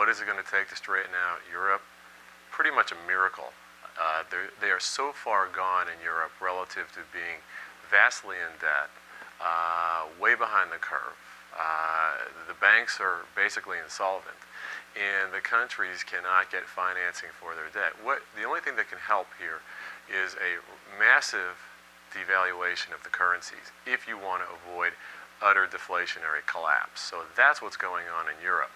What is it going to take to straighten out Europe? Pretty much a miracle. They are so far gone in Europe relative to being vastly in debt, way behind the curve. The banks are basically insolvent, and the countries cannot get financing for their debt. The only thing that can help here is a massive devaluation of the currencies if you want to avoid utter deflationary collapse. So that's what's going on in Europe.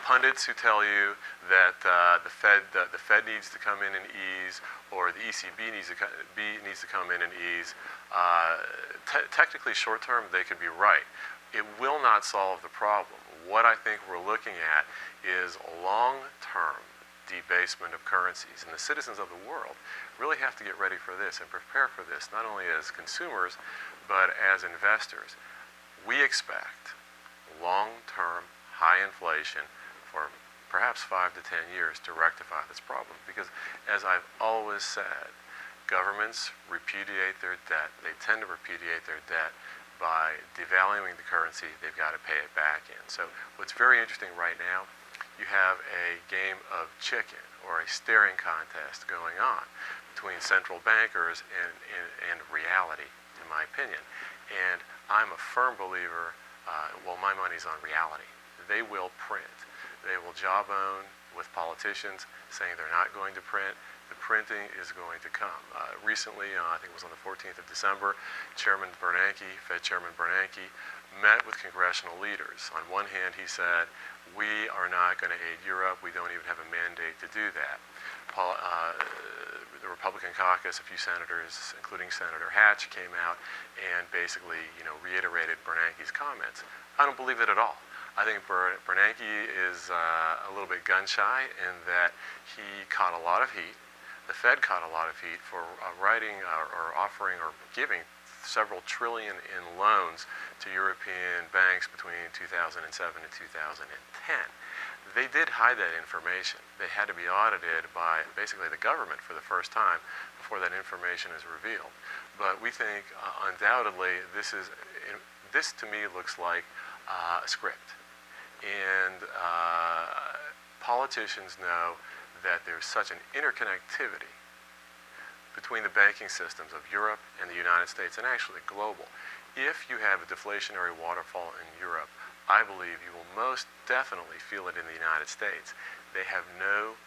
Pundits who tell you that the Fed needs to come in and ease, or the ECB needs to come in and ease, technically short term they could be right. It will not solve the problem. What I think we're looking at is long-term debasement of currencies, and the citizens of the world really have to get ready for this and prepare for this, not only as consumers but as investors. We expect long-term high inflation for perhaps 5 to 10 years to rectify this problem, because as I've always said, governments repudiate their debt. They tend to repudiate their debt by devaluing the currency. They've got to pay it back in. So what's very interesting right now, you have a game of chicken, or a staring contest going on between central bankers and reality, in my opinion. And I'm a firm believer, well, my money's on reality. They will print. They will jawbone with politicians saying they're not going to print. The printing is going to come. Recently, I think it was on the 14th of December, Fed Chairman Bernanke, met with congressional leaders. On one hand, he said, we are not going to aid Europe. We don't even have a mandate to do that. The Republican caucus, a few senators, including Senator Hatch, came out and basically, reiterated Bernanke's comments. I don't believe it at all. I think Bernanke is a little bit gun-shy in that he caught a lot of heat. The Fed caught a lot of heat for writing or offering or giving several trillion in loans to European banks between 2007 and 2010. They did hide that information. They had to be audited by basically the government for the first time before that information is revealed. But we think undoubtedly this to me looks like a script. And politicians know that there's such an interconnectivity between the banking systems of Europe and the United States, and actually global. If you have a deflationary waterfall in Europe, I believe you will most definitely feel it in the United States. They have no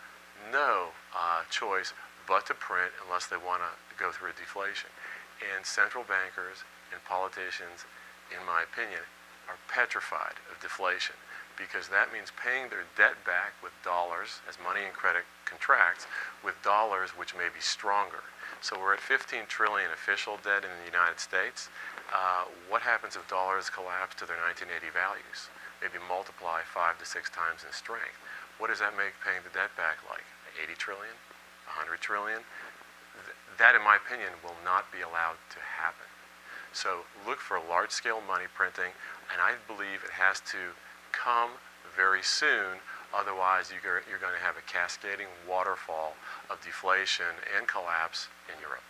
choice but to print unless they want to go through a deflation. And central bankers and politicians, in my opinion, are petrified of deflation, because that means paying their debt back with dollars as money and credit contracts, with dollars which may be stronger. So we're at 15 trillion official debt in the United States. What happens if dollars collapse to their 1980 values? Maybe multiply 5 to 6 times in strength. What does that make paying the debt back like? 80 trillion? 100 trillion? That, in my opinion, will not be allowed to happen. So look for large-scale money printing, and I believe it has to come very soon. Otherwise, you're going to have a cascading waterfall of deflation and collapse in Europe.